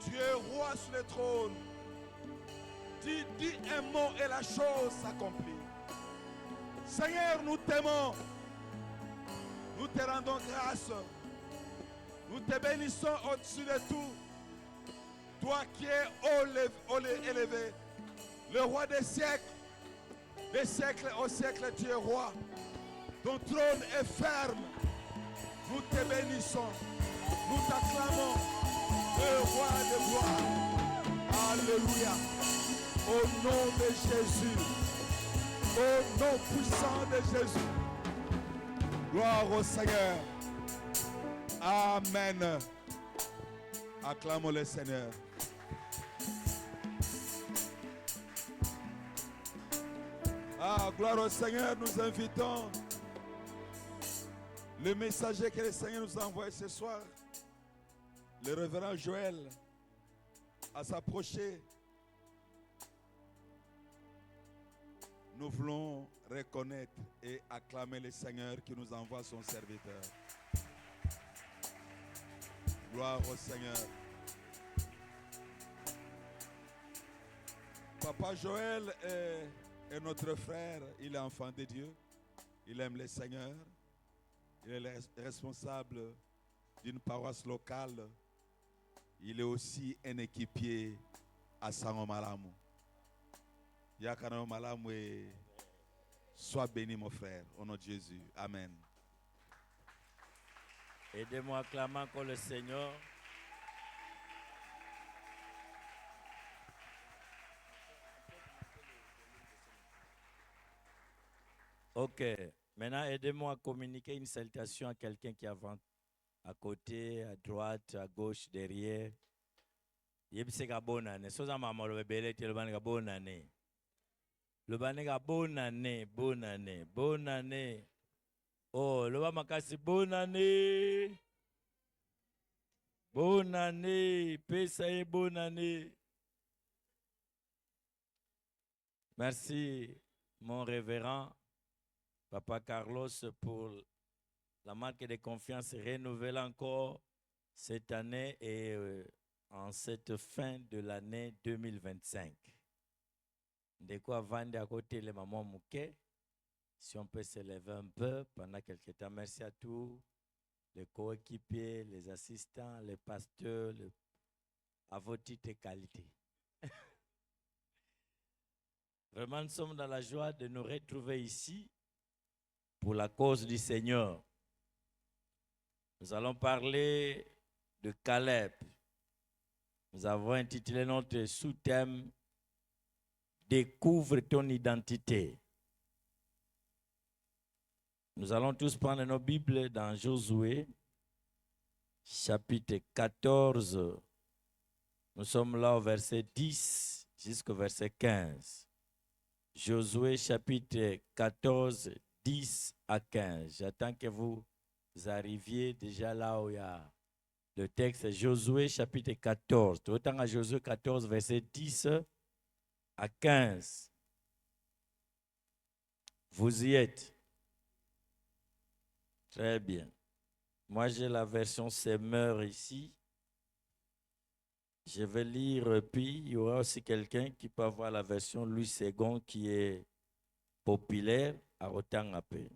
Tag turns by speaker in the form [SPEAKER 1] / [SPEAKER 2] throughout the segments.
[SPEAKER 1] Tu es roi sur le trône. Dis un mot et la chose s'accomplit. Seigneur, nous t'aimons. Nous te rendons grâce. Nous te bénissons au-dessus de tout. Toi qui es élevé, le roi des siècles au siècle, tu es roi. Ton trône est ferme. Nous te bénissons. Nous t'acclamons, le roi de gloire. Alléluia. Au nom de Jésus. Au nom puissant de Jésus. Gloire au Seigneur. Amen. Acclamons le Seigneur. Gloire au Seigneur, nous invitons le messager que le Seigneur nous a envoyé ce soir, le révérend Joël, à s'approcher. Nous voulons reconnaître et acclamer le Seigneur qui nous envoie son serviteur. Gloire au Seigneur. Papa Joël est notre frère, il est enfant de Dieu, il aime le Seigneur, il est responsable d'une paroisse locale, il est aussi un équipier à Sango Malamu. Yakana Malamu et sois béni mon frère, au nom de Jésus. Amen.
[SPEAKER 2] Aidez-moi à acclamer encore le Seigneur. Ok. Maintenant, aidez-moi à communiquer une salutation à quelqu'un qui est à côté, à droite, à gauche, derrière. Yebiseka bonne année. Soza maman le bébé le banega bonne année. Le banega bonne année, bonne année, bonne année. Oh, le bamakasi bonne année. Bonne année, Pessaye, bonne année. Merci, mon révérend, Papa Carlos, pour la marque de confiance renouvelée encore cette année et en cette fin de l'année 2025. De quoi vendre à côté les mamans Mouké, si on peut se lever un peu pendant quelques temps. Merci à tous. Les coéquipiers, les assistants, les pasteurs, à vos titres et qualités. Vraiment, nous sommes dans la joie de nous retrouver ici pour la cause du Seigneur. Nous allons parler de Caleb. Nous avons intitulé notre sous-thème « Découvre ton identité ». Nous allons tous prendre nos Bibles dans Josué, chapitre 14. Nous sommes là au verset 10 jusqu'au verset 15. Josué, chapitre 14, 10 à 15. J'attends que vous arriviez déjà là où il y a le texte. Josué, chapitre 14. Autant à Josué 14, verset 10 à 15. Vous y êtes? Très bien. Moi, j'ai la version Semeur ici. Je vais lire, puis il y aura aussi quelqu'un qui peut avoir la version Louis II qui est populaire à Otangapé.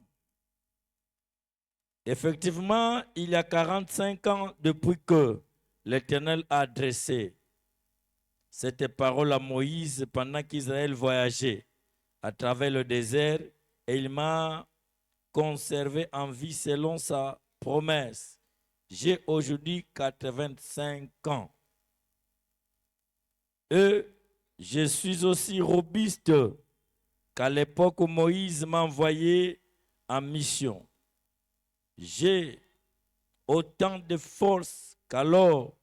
[SPEAKER 2] Effectivement, il y a 45 ans depuis que l'Éternel a adressé cette parole à Moïse pendant qu'Israël voyageait à travers le désert, et il m'a conservé en vie selon sa promesse. J'ai aujourd'hui 85 ans. Et je suis aussi robuste qu'à l'époque où Moïse m'a envoyé en mission. J'ai autant de force qu'alors,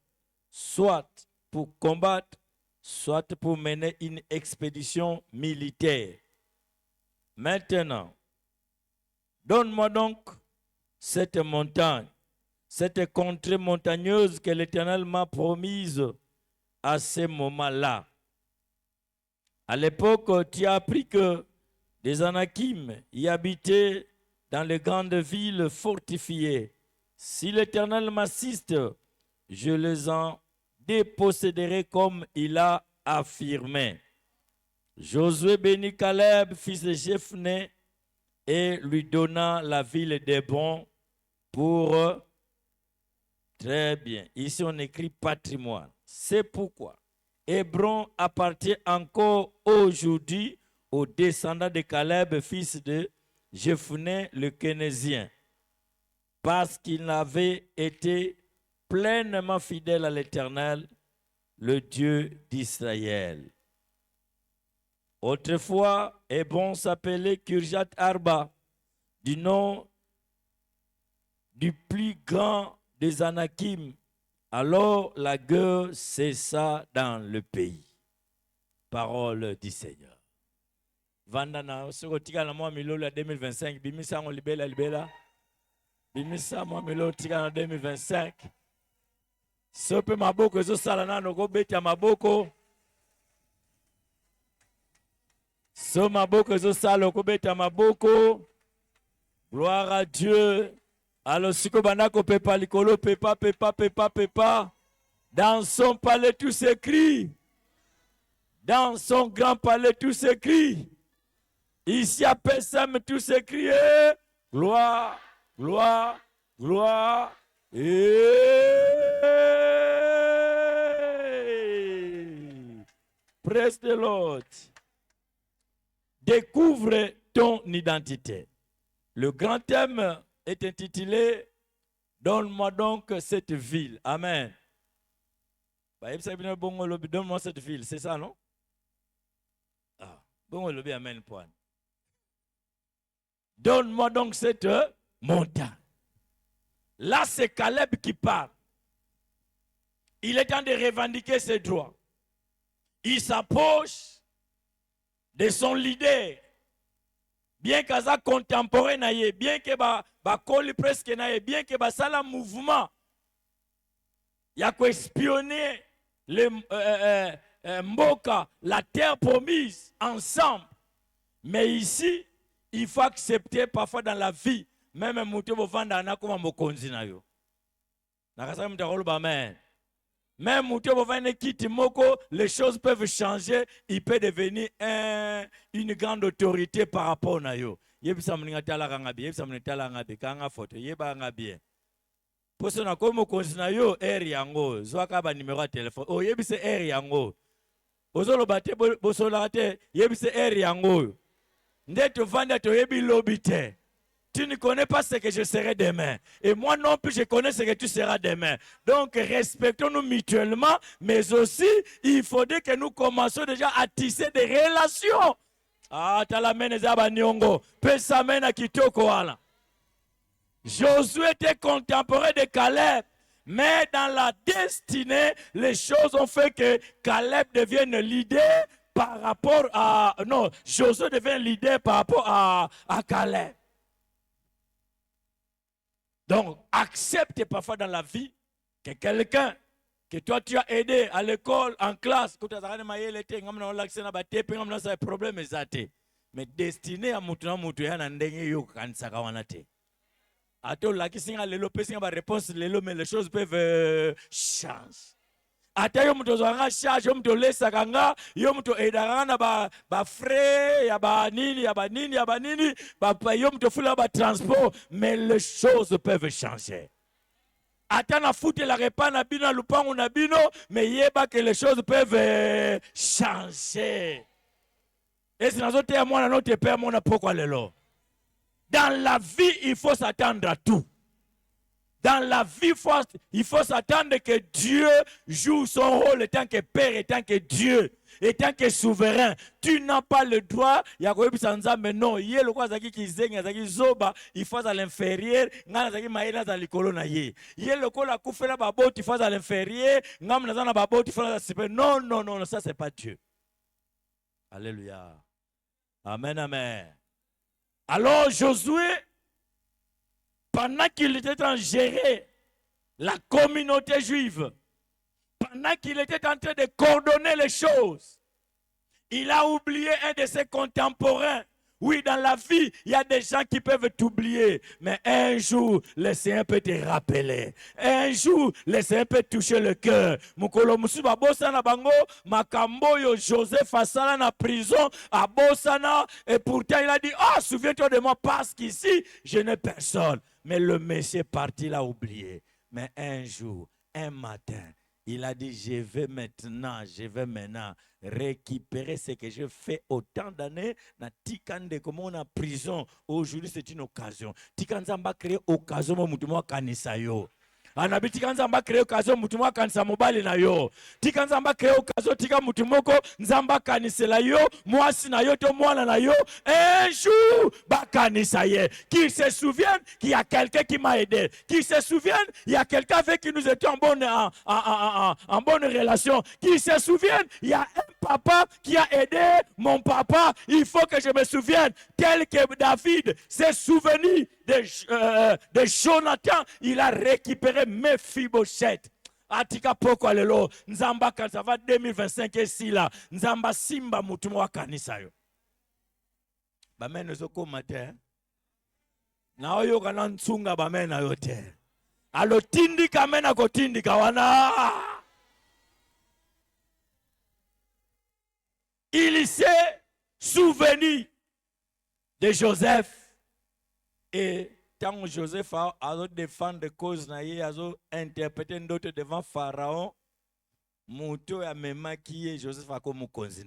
[SPEAKER 2] soit pour combattre, soit pour mener une expédition militaire. Maintenant, donne-moi donc cette montagne, cette contrée montagneuse que l'Éternel m'a promise à ce moment-là. À l'époque, tu as appris que des Anakim y habitaient dans les grandes villes fortifiées. Si l'Éternel m'assiste, je les en déposséderai comme il a affirmé. Josué bénit Caleb, fils de Jephné, et lui donna la ville d'Hébron pour... Très bien. Ici, on écrit patrimoine. C'est pourquoi Hébron appartient encore aujourd'hui aux descendants de Caleb, fils de Jephné le Kénésien, parce qu'il avait été pleinement fidèle à l'Éternel, le Dieu d'Israël. Autrefois, Hébron s'appelait Kirjat Arba, du nom du plus grand des Anakim. Alors la guerre cessa dans le pays. Parole du Seigneur. Vandana, sokotika na mwa milolo 2025, bimisa ngo libela. Bimisa mwa milolo tika na 2025. Sope maboko ezo sala nano ko beti ya maboko. So maboko ezo sala ko beti ya maboko. Gloire à Dieu. Alors, si Kobanako pepa likolo, pepa. Dans son palais, tout s'écrit. Dans son grand palais, tout s'écrit. Ici à Pessam, tout s'écrit. Gloire, gloire, gloire. Praise the Lord. Découvre ton identité. Le grand thème est intitulé « Donne-moi donc cette ville ». Amen. Donne-moi cette ville, c'est ça, non? Ah, bon, amen. Donne-moi donc cette montagne. Là, c'est Caleb qui parle. Il est temps de revendiquer ses droits. Il s'approche de son leader. Bien que ça contemporain, bien que coli presque bien que ça la mouvement, il y a qu'à espionner les Mboka, la terre promise ensemble. Mais ici, il faut accepter parfois dans la vie, même mouté bo vanda na comme mokonzi na yo. Nakasa mtakolo ba amen. Même mouté bo vanda kiti moko, les choses peuvent changer, il peut devenir une grande autorité par rapport na yo. Yebisa mninga tala kanga bi, yebisa mninga tala ngabi kanga photo, yeba ngabi. Poso na ko mokonzi na yo yango, zwaka ba numéro de téléphone. Oh yebisa yango. Ozolo bate bosola te, yebisa yango. Ndeto vanda to yebi lobite. Tu ne connais pas ce que je serai demain. Et moi non plus, je connais ce que tu seras demain. Donc, respectons-nous mutuellement, mais aussi, il faudrait que nous commencions déjà à tisser des relations. Ah, talamene zaba nyongo. Pesamena kitoko ala. Josué était contemporain de Caleb. Mais dans la destinée, les choses ont fait que Caleb devienne leader par rapport à... Non, Josué devient leader par rapport à Caleb. Donc, accepte parfois dans la vie que quelqu'un que toi tu as aidé à l'école, en classe, mais destiné à moutouna moutouya n'andenge yo kansaka wanate. Ato la kisinga lelo pesinga ba réponse lelo, mais les choses peuvent changer. Ata yo mto zwanga charge yo mto lesa kanga yo mto edanga ba frais ya ba nini ba yo mto fula ba transport, mais les choses peuvent changer. Ata na foute la repas na bino lupangu na bino, mais yeba que les choses peuvent changer. Et c'est dans autre moi notre père mon pourquoi lelo. Dans la vie, il faut s'attendre à tout. Dans la vie, il faut s'attendre que Dieu joue son rôle étant que Père, étant que Dieu, étant que souverain. Tu n'as pas le droit, il non, il faut à l'inférieur, il faut à l'inférieur, non, ça c'est pas Dieu. Alléluia. Amen, amen. Alors Josué, pendant qu'il était en train de gérer la communauté juive, pendant qu'il était en train de coordonner les choses, il a oublié un de ses contemporains. Oui, dans la vie, il y a des gens qui peuvent t'oublier. Mais un jour, le Seigneur peut te rappeler. Un jour, le Seigneur peut toucher le cœur. Mukolo musuba bosana bango, makambo yo Joseph asala na prison, à bosana. Et pourtant, il a dit, ah, souviens-toi de moi parce qu'ici, je n'ai personne. Mais le Messie est parti, l'a oublié. Mais un jour, un matin, il a dit, je vais maintenant récupérer ce que je fais autant d'années. Na tikande comme on a prison. Aujourd'hui, c'est une occasion. Tikanzamba créer occasion mo mutumo kanisa yo. Anabi tikanzamba créer occasion mutumo kanisa mobali na yo. Tikanzamba créer occasion tika mutumoko nzamba kanisela yo, mwasi na yo to mwana na yo. Un jour ba kanisa ye. Qui se souviennent qu'il y a quelqu'un qui m'a aidé. Qui se souviennent il y a quelqu'un avec qui nous étions en bonne relation. Qui se souviennent il y a un papa qui a aidé mon papa. Il faut que je me souvienne tel que David s'est souvenu de Jonathan. Il a récupéré Mephibosheth. Atika poko alelo nzamba kanisa 2025 esila nzamba simba mutumo wa kanisa yo bamene zoko mate na oyo kana ntsunga bamena yote alo tindika mena ko tindika wana. Il s'est souvenu de Joseph et quand Joseph a défendu des causes, il a interprété d'autres devant Pharaon. Mouto a même maquillé Joseph a comme cause.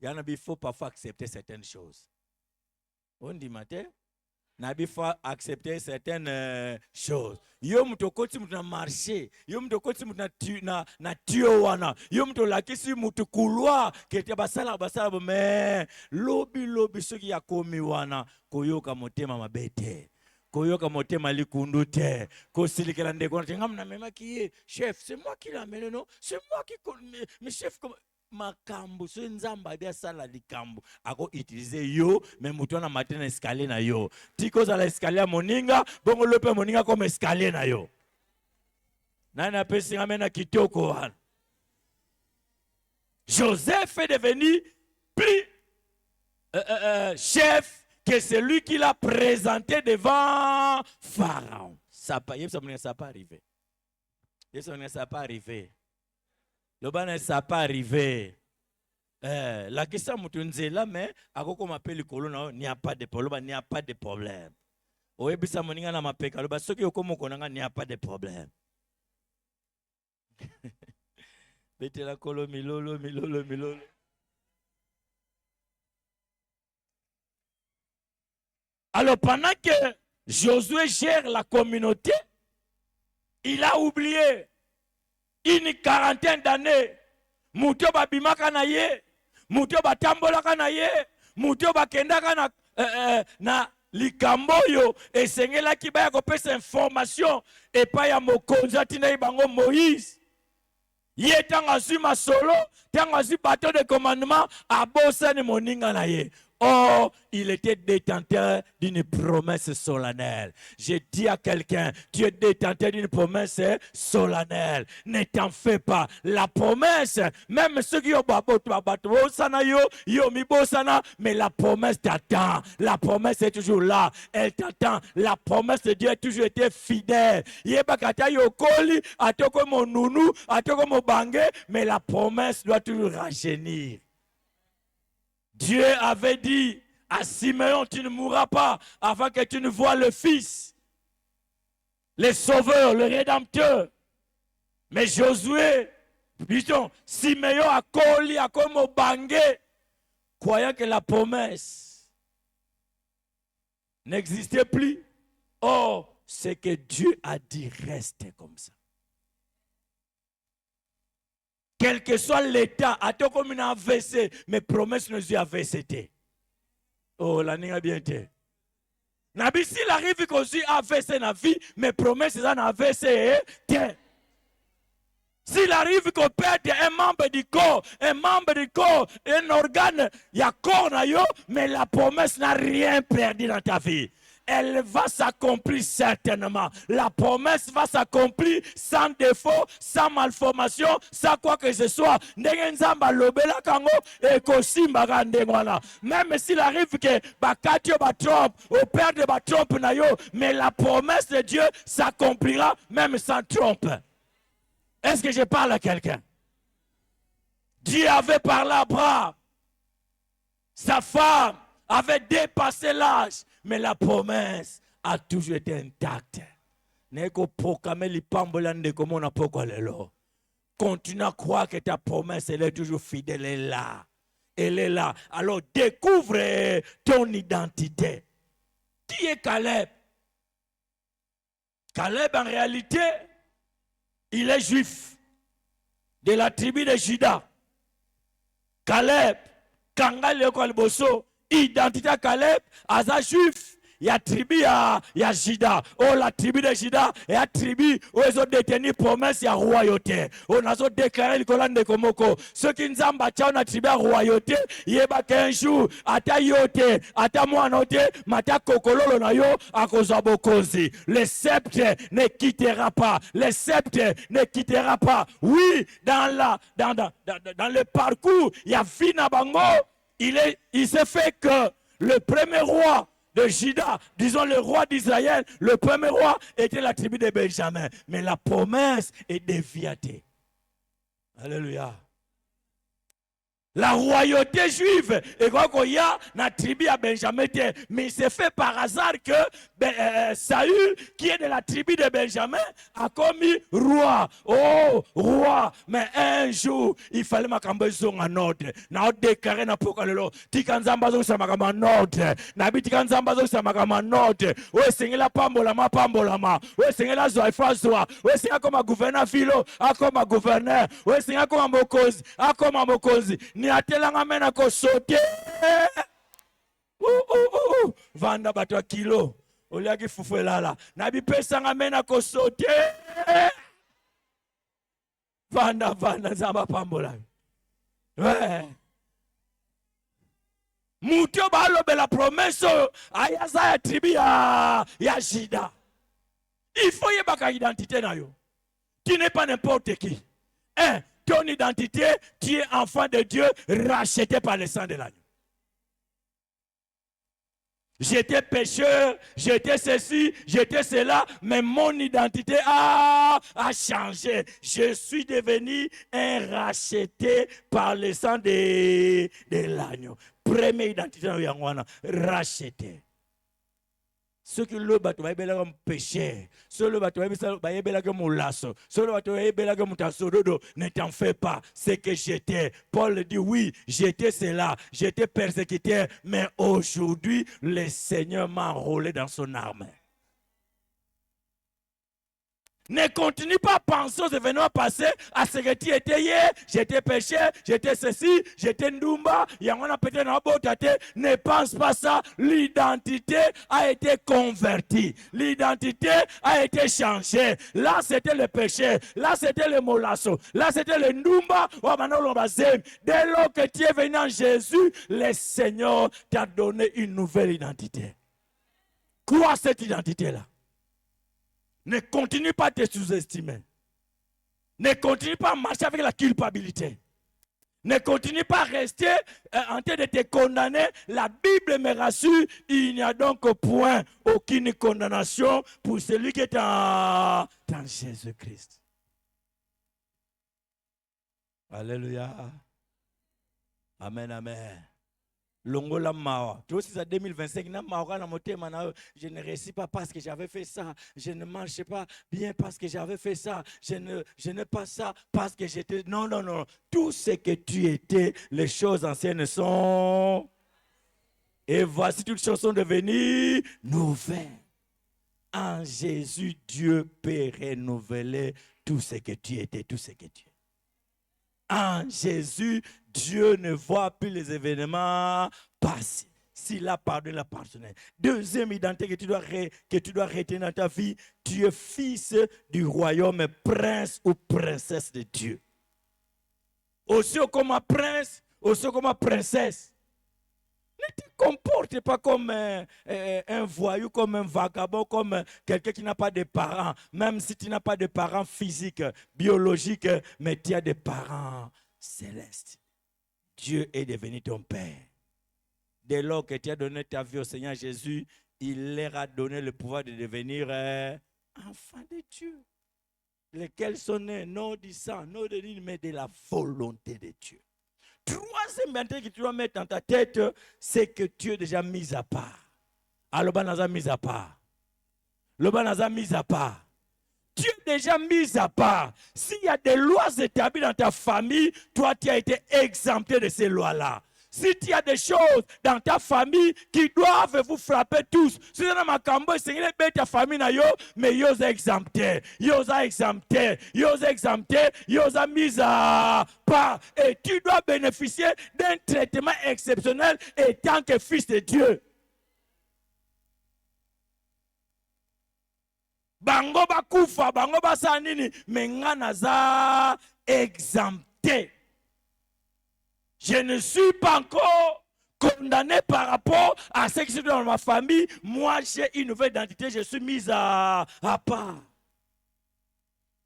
[SPEAKER 2] Il faut parfois accepter certaines choses. On dit matin, il faut accepter certaines choses. Yo mto koti mtu na marché, yo mto koti mtu na tio wana, yo mto lakisi mtu kulwa kete basala me lobi soki ya komi wana koyoka motema mabete. Koyoka motema likundu te kosilikela ndeko na ngamna mema kiye chef c'est moi qui l'amène non c'est moi qui mais chef comme makambo so nzamba dia sala likambo ako utiliser yo mais mutu na matin escalier na yo tiko za la escalier moninga bongo lope moninga comme escalier na yo nani apesi ngamena kitoko wana. Joseph est devenu plus chef que celui qui l'a présenté devant Pharaon. Ça n'a pas arrivé. Ça n'a pas arrivé. Le ban ça n'a pas arrivé. La question est là, mais à quoi qu'on m'appelle le colon, il n'y a pas de problème. Il n'y a pas de problème. Il n'y a pas de problème. La colo milolo. Alors pendant que Josué gère la communauté, il a oublié une quarantaine d'années. Mouto ba bimaka na ye, mouto ba tambolaka na ye, mouto ba kendaka na likambo yo esengela ki ba kopesa information et pas ya mokonzi atina bango Moïse. Ye tanga zuma solo, tanga zi bateau de commandement abosani moninga na ye. Oh, il était détenteur d'une promesse solennelle. Je dis à quelqu'un, tu es détenteur d'une promesse solennelle. Ne t'en fais pas. La promesse, même ceux qui ont mais la promesse t'attend. La promesse est toujours là. Elle t'attend. La promesse de Dieu a toujours été fidèle. Mais la promesse doit toujours rajeunir. Dieu avait dit à Simeon, tu ne mourras pas avant que tu ne vois le Fils, le Sauveur, le Rédempteur. Mais Josué, disons, Simeon a collé, a comme au bangué, croyant que la promesse n'existait plus. Or, ce que Dieu a dit reste comme ça. Quel que soit l'état, à tout comme une AVC, mes promesses ne sont AVC. Oh, la ligne a bien été. Nabi, s'il arrive qu'on soit AVC dans la vie, mes promesses sont AVC. S'il arrive qu'on perde un membre du corps, un organe, il y a corps, mais la promesse n'a rien perdu dans ta vie. elle va s'accomplir certainement. La promesse va s'accomplir sans défaut, sans malformation, sans quoi que ce soit. Même s'il arrive que Bakatio va trompe, au père de trompe, mais la promesse de Dieu s'accomplira même sans trompe. Est-ce que je parle à quelqu'un? Dieu avait parlé à Abraham. Sa femme avait dépassé l'âge, mais la promesse a toujours été intacte. Continue à croire que ta promesse, elle est toujours fidèle, elle est là. Elle est là. Alors découvre ton identité. Qui est Caleb? Caleb, en réalité, il est juif de la tribu de Juda. Caleb, Kangal Bosso, identité à Caleb, Aza juif. Il y a tribu, il y a Juda. Oh, la tribu de Juda, il y a tribu où ils ont détenu promesse, il y a royauté. On a déclaré le colonne de Komoko. Ceux qui nous ont battu, on a tribu à royauté. Il y a qu'un jour, à ta yote, à ta moanote, mata kokolo na yo, à cause de Bokozi. Le sceptre ne quittera pas. Le sceptre ne quittera pas. Oui, dans le parcours, il y a Fina Bango. Il s'est fait que le premier roi de Juda, disons le roi d'Israël, le premier roi était la tribu de Benjamin. Mais la promesse est déviée. Alléluia. La royauté juive, et quoi qu'il y a, la tribu à Benjamin, mais c'est fait par hasard que Saül, qui est de la tribu de Benjamin, a commis roi. Oh, roi. Mais un jour, il fallait m'accompagner en ordre. N'a déclaré n'a pas le lot. Tikanzamba zo sa makama en ordre. Nabi tikanzamba zo sa makama en ordre. Ouais, c'est la pambolama. Ouais, c'est la zoifazoa. Ouais, c'est comme un gouverneur philo, comme un gouverneur. Ouais, c'est comme un mokozi, comme un mokozi. Ni atelanga mena ko sote. Vanda batwa kilo. Oliaki fufuelala. Nabi pesanga mena ko sote. Vanda zamba pambola. Ouais. Moutio balobe la promesse ayaza ya tribu ya Juda. Il faut y avoir une identité na yo. Tu n'es pas n'importe qui. Ton identité, tu es enfant de Dieu, racheté par le sang de l'agneau. J'étais pécheur, j'étais ceci, j'étais cela, mais mon identité a changé. Je suis devenu un racheté par le sang de l'agneau. Première identité, racheté. Ceux qui le battent, ils sont péchés. Ceux qui le battent, ils sont moulasso. Ceux qui le battent, ils sont ne t'en fais pas. C'est que j'étais. Paul dit oui, j'étais cela. J'étais persécuté. Mais aujourd'hui, le Seigneur m'a enrôlé dans son armée. Ne continue pas à penser aux événements passés, à ce que tu étais hier, j'étais péché, j'étais ceci, j'étais Ndumba, ne pense pas ça. L'identité a été convertie. L'identité a été changée. Là, c'était le péché. Là, c'était le molasso. Là, c'était le Ndumba. Dès lors que tu es venu en Jésus, le Seigneur t'a donné une nouvelle identité. Quoi cette identité-là? Ne continue pas à te sous-estimer. Ne continue pas à marcher avec la culpabilité. Ne continue pas à rester en train de te condamner. La Bible me rassure, il n'y a donc point aucune condamnation pour celui qui est en Jésus-Christ. Alléluia. Amen, amen. Longola Mao. Tu vois, c'est 2025. Je ne réussis pas parce que j'avais fait ça. Je ne marche pas bien parce que j'avais fait ça. Je n'ai pas ça parce que j'étais. Non. Tout ce que tu étais, les choses anciennes sont. Et voici toutes choses sont devenues nouvelles. En Jésus, Dieu peut renouveler tout ce que tu étais, tout ce que tu es. En Jésus, Dieu ne voit plus les événements passer. S'il a pardonné, la pardonné. Deuxième identité que tu dois retenir dans ta vie, tu es fils du royaume, prince ou princesse de Dieu. Aussi comme prince, aussi comme princesse. Ne te comporte pas comme un voyou, comme un vagabond, comme quelqu'un qui n'a pas de parents. Même si tu n'as pas de parents physiques, biologiques, mais tu as des parents célestes. Dieu est devenu ton Père. Dès lors que tu as donné ta vie au Seigneur Jésus, il leur a donné le pouvoir de devenir enfants de Dieu. Lesquels sont nés, non du sang, non de l'île, mais de la volonté de Dieu. Troisième mentalité que tu dois mettre dans ta tête, c'est que tu es déjà mis à part. Alors, le banasa mis à part. Le banasa mis à part. Tu es déjà mis à part. S'il y a des lois établies dans ta famille, toi, tu as été exempté de ces lois-là. Si tu as des choses dans ta famille qui doivent vous frapper tous, si tu as ma cambo, c'est ta famille, mais ils ont exempté, ils ont exempté, ils ont exempté, ils ont mis à part. Et tu dois bénéficier d'un traitement exceptionnel étant que fils de Dieu. Bango ba kufa, bango ba sanini, mais nganaza exempté. Je ne suis pas encore condamné par rapport à ce qui se fait dans ma famille. Moi, j'ai une nouvelle identité, je suis mise à part.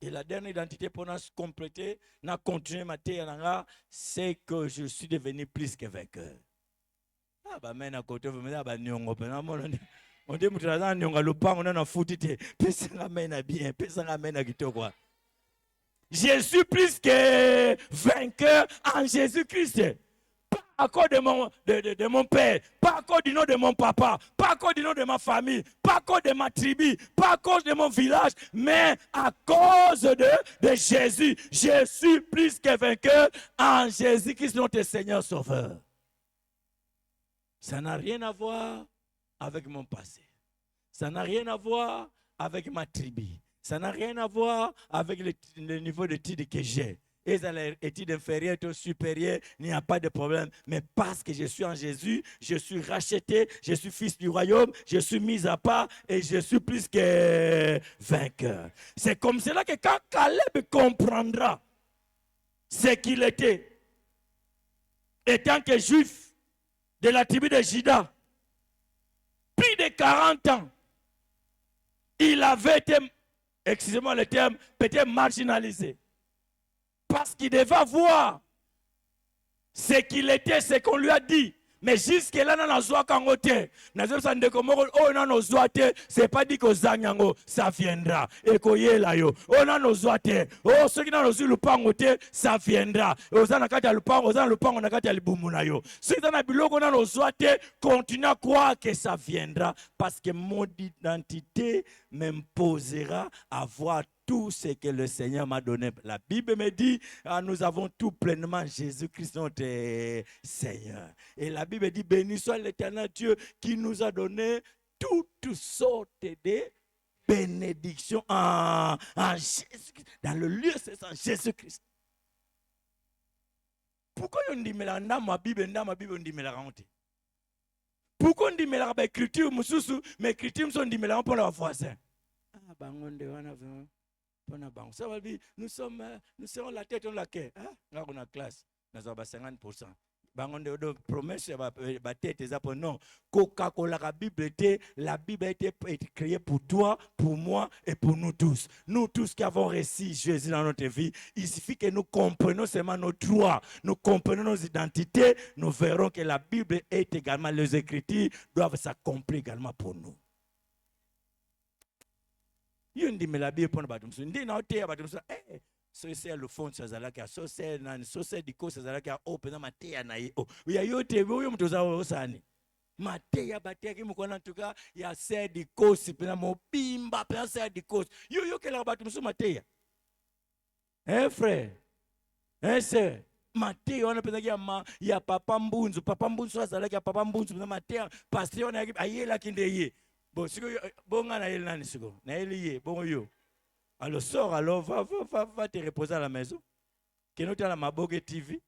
[SPEAKER 2] Et la dernière identité pour nous compléter, na continuer ma terre, c'est que je suis devenu plus que vainqueur. Ah bah mais na côté vous me dites bah nyongo on dit mutazana nyonga lupango na futite pesa ngamena bien pesa ngamena kitoko. Je suis plus que vainqueur en Jésus-Christ. Pas à cause de mon père, pas à cause du nom de mon papa, pas à cause du nom de ma famille, pas à cause de ma tribu, pas à cause de mon village, mais à cause de Jésus. Je suis plus que vainqueur en Jésus-Christ, notre Seigneur Sauveur. Ça n'a rien à voir avec mon passé. Ça n'a rien à voir avec ma tribu. Ça n'a rien à voir avec le niveau d'études que j'ai. Et dans les études inférieures ou supérieures, il n'y a pas de problème. Mais parce que je suis en Jésus, je suis racheté, je suis fils du royaume, je suis mis à part et je suis plus que vainqueur. C'est comme cela que quand Caleb comprendra ce qu'il était, étant que juif de la tribu de Juda, plus de 40 ans, il avait été, excusez-moi le terme, peut-être marginalisé. Parce qu'il devait voir ce qu'il était, ce qu'on lui a dit. Mais jusque-là, dans la joie kangote, c'est pas dit que ça viendra. Et que yela yo, on a nos zoate. Oh, ceux qui n'ont pas le pangote, ça viendra. Ozana kati lupango, ozana lupango na kati libumuna yo. Ceux qui n'ont biloko na nos zoate, continue à croire que ça viendra, parce que mon identité m'imposera à voir tout ce que le Seigneur m'a donné. La Bible me dit, nous avons tout pleinement Jésus-Christ notre Seigneur. Et la Bible dit, béni soit l'Éternel Dieu qui nous a donné toutes sortes de bénédictions en Jésus-Christ. Dans le lieu, c'est ça, Jésus-Christ. Pourquoi on dit, mais dans ma Bible, on dit, mais la rentrée. Pourquoi on dit, mais la écriture, mais écriture, on dit, mais la pour la voisin. Ah, ben, on dit, on a vu. Ça va dire, nous serons la tête, on la quai. Là, on a classe, nous avons 50%. On promesse, la tête, non. Coca-Cola, la Bible a été créée pour toi, pour moi et pour nous tous. Nous tous qui avons reçu Jésus dans notre vie, il suffit que nous comprenions seulement nos droits, nous comprenons nos identités, nous verrons que la Bible est également, les Écritures doivent s'accomplir également pour nous. Yundi me la Bible pour nous ndi na ote batumso so c'est le fond sazalaka so c'est nan so c'est diko sazalaka open matea na yo ya yote huyo mtu zao osani matea batea ki mukona tuka ya c'est diko sipena mobimba pe c'est diko yo ke la batumso matea frère sœur matea on pena ya papa mbunzu sazalaka papa mbunzu na matea pasteur na ayela kindeye. Bon, si bon, on a une seconde. Bon, yo. Alors, sors, alors, va te reposer à la maison. Que nous avons la Mabogue TV.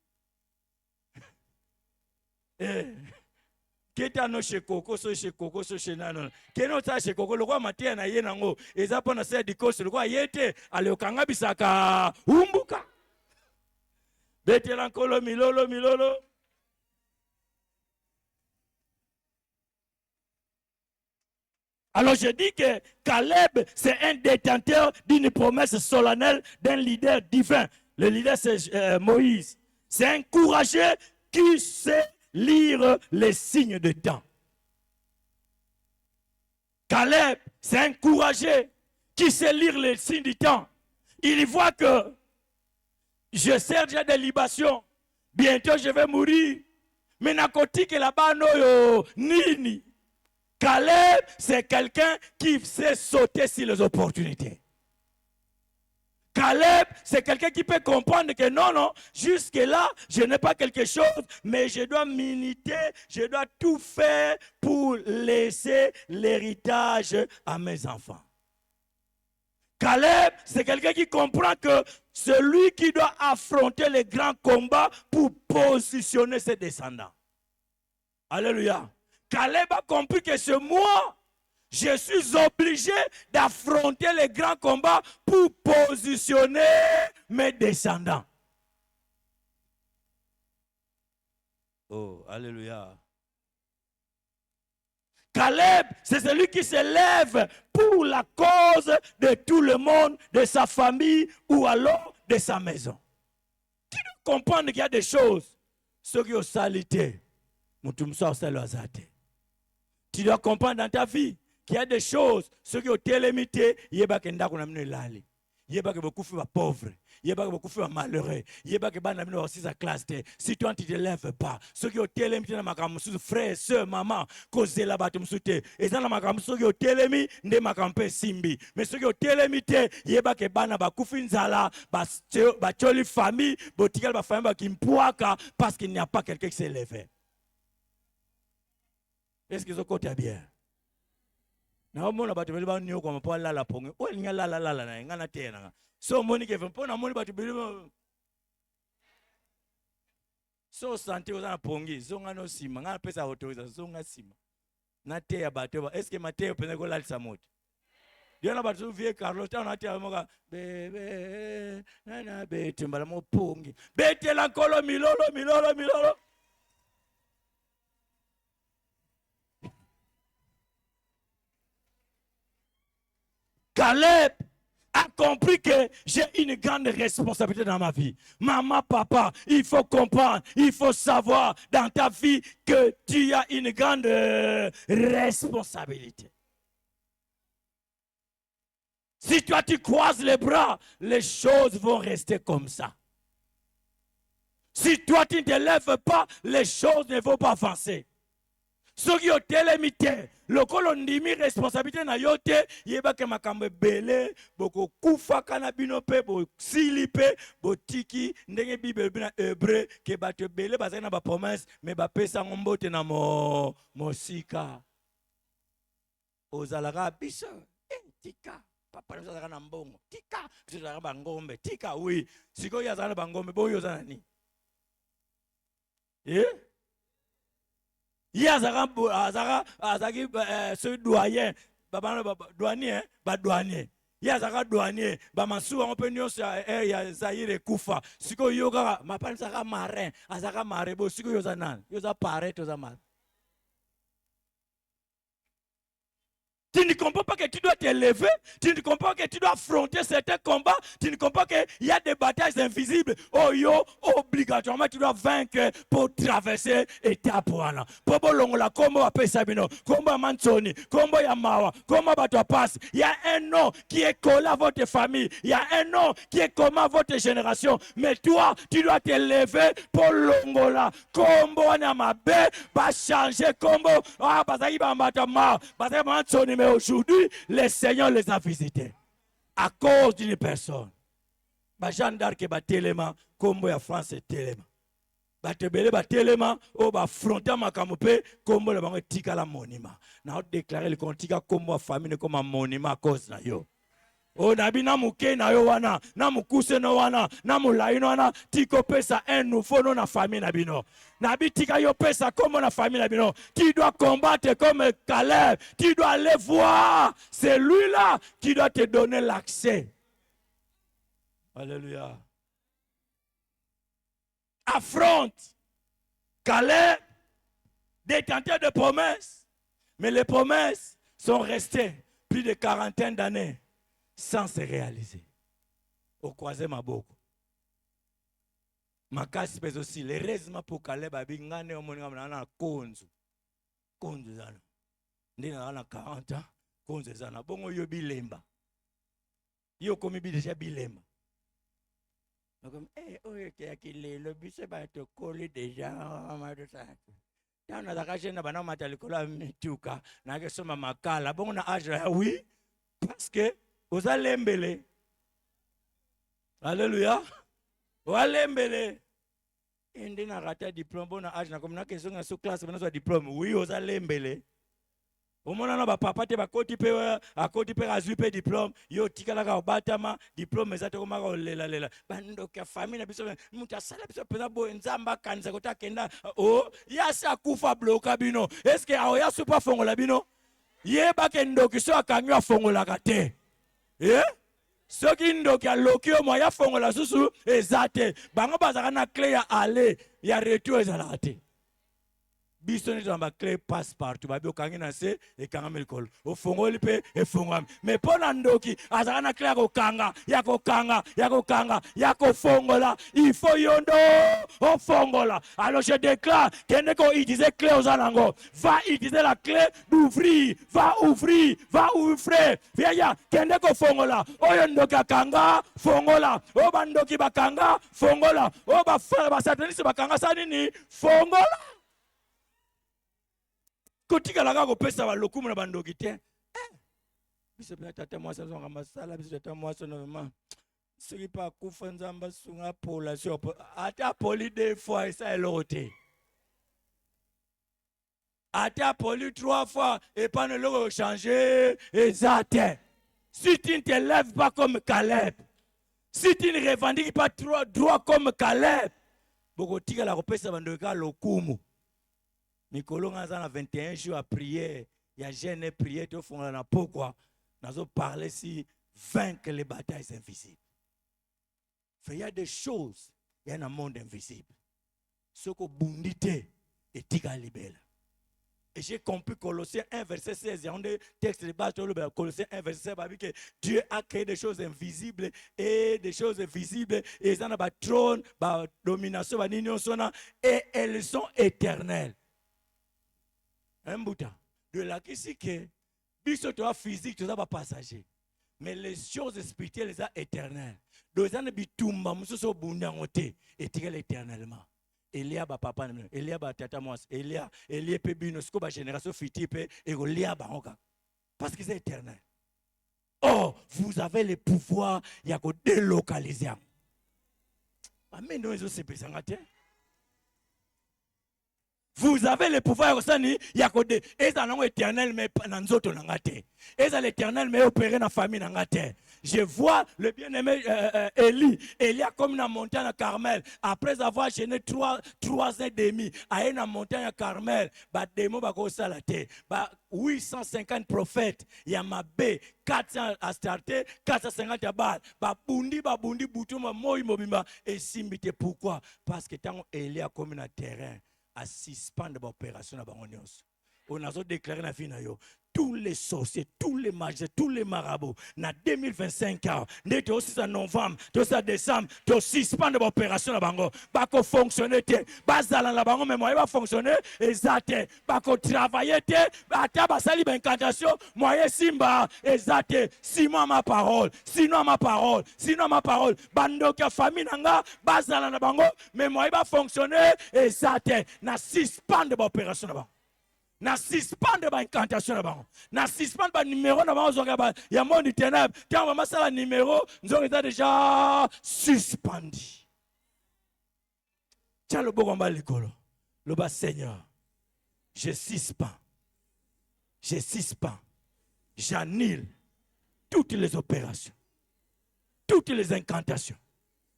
[SPEAKER 2] Que tu as chez Coco, chez Nanon. Que nous avons chez Coco, le roi Matia na yenango. Et ça, pendant cette dicose, le roi yete, allez au Kangabisaka, Umbuka. Bete lankolo, milolo. Alors je dis que Caleb, c'est un détenteur d'une promesse solennelle d'un leader divin. Le leader, c'est Moïse. C'est un courageux qui sait lire les signes de temps. Caleb, c'est un courageux qui sait lire les signes du temps. Il voit que je sers déjà des libations. Bientôt, je vais mourir. Mais nakoti que là-bas, no nini. Caleb, c'est quelqu'un qui sait sauter sur les opportunités. Caleb, c'est quelqu'un qui peut comprendre que non, jusque-là, je n'ai pas quelque chose, mais je dois militer, je dois tout faire pour laisser l'héritage à mes enfants. Caleb, c'est quelqu'un qui comprend que celui qui doit affronter les grands combats pour positionner ses descendants. Alléluia. Caleb a compris que c'est moi, je suis obligé d'affronter les grands combats pour positionner mes descendants. Oh, alléluia. Caleb, c'est celui qui se lève pour la cause de tout le monde, de sa famille ou alors de sa maison. Qui doit comprendre qu'il y a des choses, ceux qui ont salité, tu dois comprendre dans ta vie qu'il y a des choses, ceux qui ont télémité, il y a des gens qui sont beaucoup de pauvres. Il y a beaucoup de malheureux. Il y a beaucoup de gens qui sont classe. Si toi tu ne te lèves pas, ceux qui ont télémité dans ma campagne, frères, soeurs, maman, cause de la bataille, et dans ma campagne, ceux qui ont télémité, de ma campagne simbi. Mais ceux qui ont télémité, il y a beaucoup de gens qui sont la famille, qui parce qu'il n'y a pas quelqu'un qui s'est levé. Est-ce qu'ils ont côté bien? Na mona batu beli ba nyo kwa mpa la pongi o nya la na ngana tena so moni ke mpo na moni batu beli so santé ozana pongi so ngana osima ngana pesa autorisation so ngana sima na te ya batu ba est-ce que Mateo pene ko la samote diona batu vie Carlos ta na te moka bebe na bete mbala mo pongi bete la kolo milolo. Caleb a compris que j'ai une grande responsabilité dans ma vie. Maman, papa, il faut comprendre, il faut savoir dans ta vie que tu as une grande responsabilité. Si toi tu croises les bras, les choses vont rester comme ça. Si toi tu ne te lèves pas, les choses ne vont pas avancer. Ceux qui ont télémité, le colondimi responsabilité na yote, yeba ke makambe belé, boko kufa kana binope, bo silipe, bo tiki, ndenge Bible bina hébreu, ke bate belé, bazay na ba promesse, mais ba pesa ngombote na mo sika. Ozalaka biso, tika, papa ozalaka na mbongo, tika, ozalaka bangombe, tika, oui, siko yazana bangombe, bo yozana ni. Il y a ce doyen, douanier, douanier. Il y a douanier, Bamassou, on peut nous faire Zahir Koufa. Si vous yoga, ma panne sera marin, Azaka Marebo, si vous yozanan, yoza paraît aux amas. Tu ne comprends pas que tu dois te lever, tu ne comprends pas que tu dois affronter certains combats, tu ne comprends pas qu'il y a des batailles invisibles. Oh yo, obligatoirement tu dois vaincre pour traverser étape one. Pobo longola, kombo wa pesabino, kombo wa mansoni, kombo ya mawa, kombo batwa passe. Il y a un nom qui est collé à votre famille, il y a un nom qui est commun à votre génération. Mais toi, tu dois te lever pour longola, kombo wana mabe, ba changer kombo, ah bazaki ba matama, bazaki ba mansoni. Mais aujourd'hui, le Seigneur les a visités à cause d'une personne. Jeanne d'Arc est téléma, comme la France est téléma. Batebele téléma, ou fronta makamupe, comme la banque tika la monima. N'a déclaré le contika comme la famille comme un monument à cause na yo. O nabi na muke na yo wana, na mukuse no wana, na mulai no wana, tiko pesa un nouveau non na famille na bino. Nabi tika yo pesa comme la famille na bino. Tu dois combattre comme Caleb, tu dois aller voir. C'est lui-là qui doit te donner l'accès. Alléluia. Affronte. Caleb, détenteur de promesses. Mais les promesses sont restés plus de 40 d'années sans se réaliser. Au croisé Maboko. Makasi pèse aussi. Les raisons pour Caleb Abingane au monde na konzu. Konzu zana. Ndina na 40 ans. Konzu zana. Bongo yo bilemba. Yo komi bi déjà bilemba. Comme oye ki le bise ba te coller déjà ma de ça. Dans la cage na bana matalikolo mituka na ke soma makala. Bongo na âge oui parce que aux alembele. Alléluia. Walembele. Indi na rata diplôme bona âge na comme na question na sous classe na so diplôme. Oui, aux alembele. Au moment na ba papa te ba koti pe a koti pe azui pe diplôme yo tikala ka batama diplôme za te komaka lela bando ka famille na biso mutu asala biso peza bo nzamba kanisa kota kenda oh yasa kufa bloka bino est-ce que aoya super fongola bino yeba ke ndoki so akangwa fongola kate soki ndoki aloki o moya fongola susu ezate bango bazaka na clé ya aller ya retour ezala te biso ni tamba clé passe partout babi okangi na se e kanga melikolo o fongoli pe e fongami mais pona ndoki azaka na clé ya kokanga ya kofongola il faut yondo o fongola alors je déclare kende ko utiliser clé aux anango va utiliser la clé d'ouvrir va ouvrir viens kende ko fongola oyo ndoki akanga fongola o bandoki bakanga fongola o ba frère ba sataniste bakanga sanini fongola kotika la ko pesa ba lokumu na bandoki te biso pe tata moi ça zonga masala biso tata moi ça normalement ce qui pas kufa nzamba sunga pola sur ata poli deux fois et ça est l'autre ata poli 3 fois et pas ne le changer exact si tu ne te lèves pas comme Caleb si tu ne revendiques pas droit comme Caleb boko tika la ko pesa bandoki ka lokumu Mikolo ngazana 21 jours à prier, il y a jeûne et prier, tout fond na pourquoi nous parler si vaincre les batailles invisibles. Il y a des choses, il y a un monde invisible. Ce que bundite et tika libelle. Et j'ai compris Colossiens 1 verset 16, il y a un texte de base Colossiens 1 verset 16 que Dieu a créé des choses invisibles et des choses visibles et ils ont un trône, une domination, et elles sont éternelles. Un bouton de la question que biso toi physique tu pas passager mais les choses spirituelles sont éternelles deux ans bitumba musoso bunda ngote etikela éternellement Elia ba papa Elia ba tata moi Elia pe bino sko ba génération future pe et Elia ba ngoka parce que c'est éternel. Oh vous avez le pouvoir ya ko délocaliser amen nous aussi pesangate. Vous avez le pouvoir yakode ezalongo éternel mais nanzoto nangate ezal éternel mais opéré na famille nangate. Je vois le bien-aimé Élie a comme une montagne à Carmel après avoir gêné 3 ans et demi à une montagne à Carmel ba démo ba ko salate ba 850 prophètes yamabe 400 à starter 450 à Baal ba bundi butuma moi mobimba et simbite pourquoi parce que tant Élie a comme un terrain à suspendre l'opération. On a déclaré la fin tous les sorciers, tous les magies, tous les marabouts, na 2025 ans, n'était aussi en novembre, tout ça décembre, tout suspendre l'opération la bango, bako fonctionner te, bazala la bango mais moi va fonctionner exact, bako travailler te, ata basali incantation, moi simba exact, sinon ma parole, bando ka famille nanga, bazala la bango mais moi va fonctionner exact, na suspendre l'opération la bango. Na suspendre ba incantation na bango na suspendre ba numéro na bango zonga ba ya monde du ténèbre quand on va masala numéro nzonga déjà suspendu. Tiens le bogomba likolo le bas Seigneur je suspends j'annule toutes les opérations toutes les incantations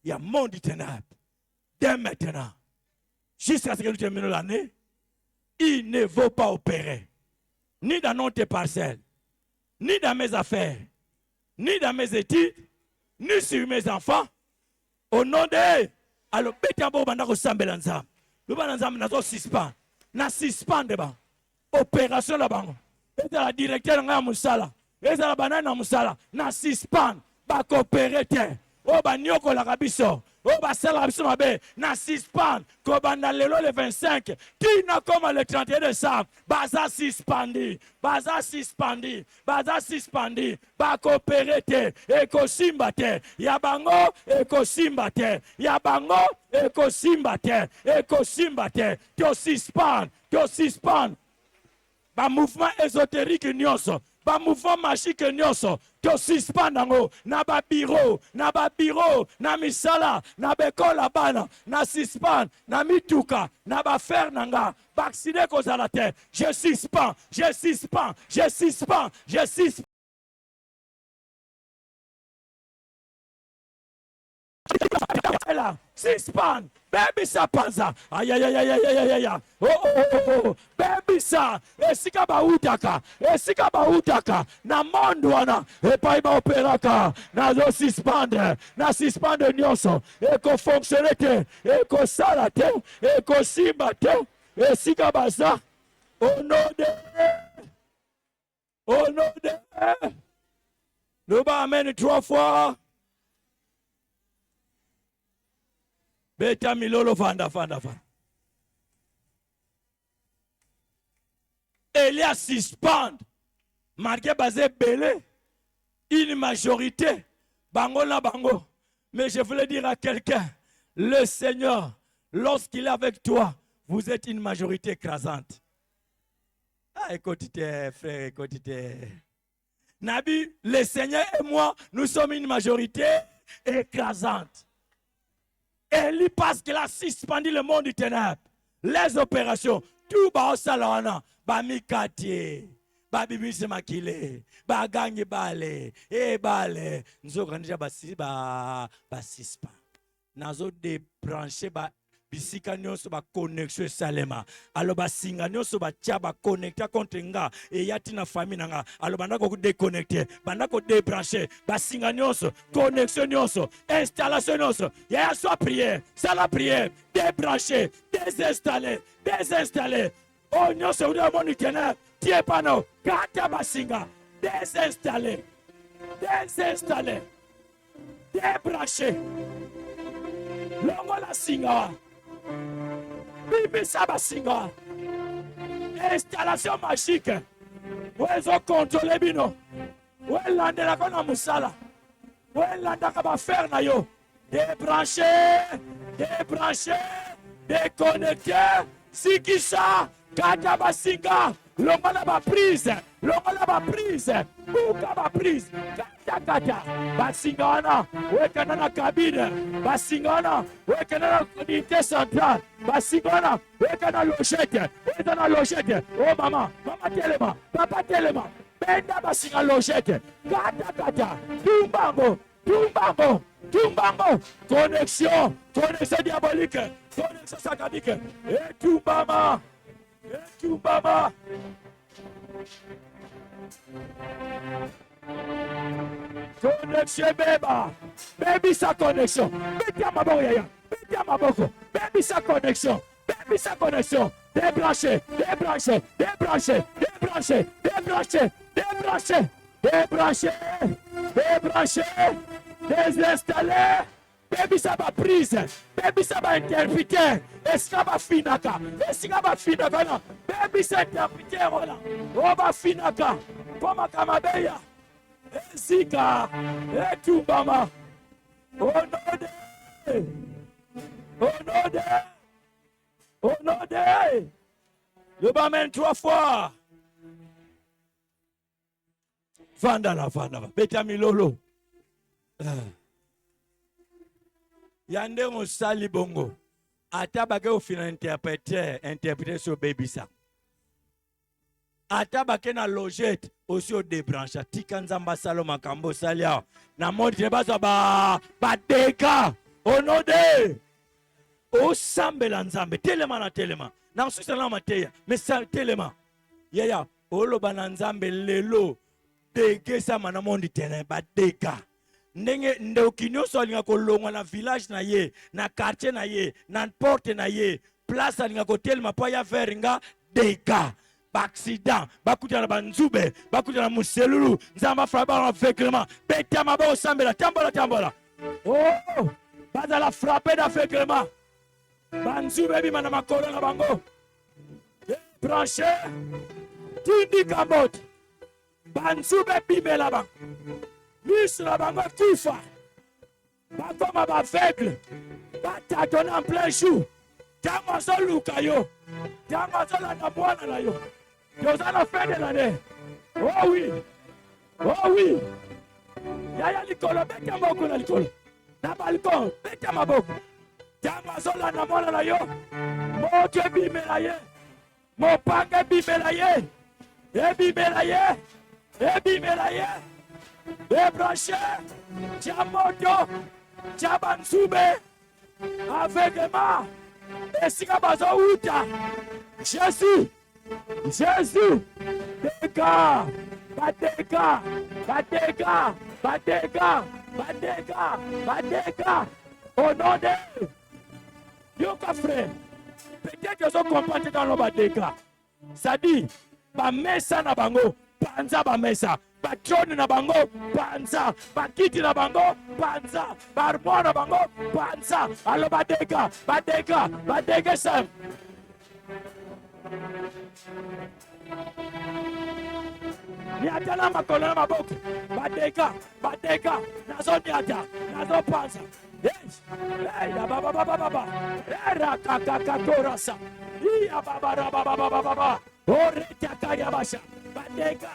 [SPEAKER 2] il y a monde du ténèbre dès maintenant jusqu'à ce que nous terminions l'année. Il ne vaut pas opérer, ni dans notre parcelle, ni dans mes affaires, ni dans mes études, ni sur mes enfants. Au nom de... Alors, Betabo Bandako Sambelanzam, le Bananzam n'a pas suspend. N'a suspend de ban. Opération là-bas. ezala directeur nga ya musala ezala banani na musala na suspend bakopere te oyo baniokolaka biso oyo basalaka biso mabe na suspend kobanda lelo le 25 tina koma le 31 décembre baza suspendi bakopere te ekosimba te ya bango ekosimba te ya bango ekosimba te tosuspend ba mouvement ésotérique nyonso ba mouvement magique nyonso to suspend nango na ba bureau na misala na bekola bana na suspend na mituka na ba fer nanga ba accident kozala te je suspend suspend baby sa panza ayayayayayaya oh baby sa esika bautaka na mondo wana epai ba operaka na zo suspendre nyonso eko fonctionner te eko sala te eko simba te esika baza au nom de nous va amener 3 fois. Beta milolo fanda. Elia suspend. Marqué basé belé. Une majorité. Bango na bango. Mais je voulais dire à quelqu'un. Le Seigneur, lorsqu'il est avec toi, vous êtes une majorité écrasante. Ah, écoutez, frère, écoutez. Nabi, le Seigneur et moi, nous sommes une majorité écrasante. Élie, parce qu'il a suspendu le monde du ténèbre, les opérations, tout va au salon, ba mikati, ba bibisi makile, ba gangi bale, bale, nous avons ba suspend, nous avons débranché ba bisika nyonso ba connexion salema alo ba singa nyonso ba tia ba connecter contre nga et yati na famille nanga alo banda ko déconnecter banda ko débrancher ba singa nyonso connexion nyonso installation nyonso ya soit prière ça la prière débrancher désinstaller oh nyonso uri amoni tena tie pano kata ba singa désinstaller débrancher longo la singa Bibi Sabasinga. Installation magique. Où ils ont contrôlé bino. Où ils l'ont de la kona musala. Où ils l'ont de faire na yo. Débrancher. Déconnecter. Sikisha. Kata basinga. Longola ba prise. Buka ba prise. Kata. Basingana. Wekana na cabine. Basingana. Wekana na unité centrale. Basingana. Wekana logette. Oh maman. Maman telema. Papa telema. Benda basinga logette. Kata. Tumbamo. Connexion diabolique. Connexion satanique. Et tumbama. Connexion beba. Baby sa connexion. Betia maboko. Baby sa connexion. Débrancher. Désinstaller. Baby ça va prise. Baby ça va interpréter. Est-ce que va finaka? Non. Baby ça interpréter voilà. On va finaka. Comme Kamabeya. Zika. Et Tumbama. Au nom de. Le bamen 3 fois. Vandala. Betami lolo. Yande mosali bongo. Atabake au final interpréter sur baby ça. Atabake na logette aussi au débranche. Tikanzamba salo makambo salia. Na modi baza ba deka. Ono de. O sambela nzambe. Telema. Na susa na mateya. Mais telema. Yaya. Olo bananzambe lelo. Deke sa mana mondi tene ba deka. Ndenge ndokinyoso alinga kolongwa na village na ye, na quartier na ye, na porte na ye, place alinga kotelma pa ya veringa deka. accident, bakutana banzube, bakutana muselulu, nzamba frappe d'aveuglement, beta mabo sambela, tambola. Oh, bazala frappé d'aveuglement. Banzube bima na makolo na bango. Branché, tindi kabot. Banzube bimela bang. Mis na bango kufa. Bakoma baveugle. Batatona en plein jour. Tango so luka yo. Tango so la mwana na yo. Yo za la fin de l'année. Oh oui. Yaya likolo, beta moko na likolo. Na balcon, beta maboko. Tango so la mwana na yo. Moto bimela ye. Mopanga bimela ye. Ebimela ye. Ebranché. Tiamoto. Tiabansube. Aveuglement. Esika bazo uta. Jésus. Badega. Au nom de Yoka frère. Peut-être que vous comprenez dans le badega. Ça dit, bamesa na bango, panza bamesa. Bachoni na bango, panza. Bakiti na bango, panza. Barmo na bango, panza. Allo badega sam. Niatala makolo na maboko. Badega. Nazo panza. Yes. Ya baba. Era kakakorasa. Ya baba. Ore takaya basha. Badega.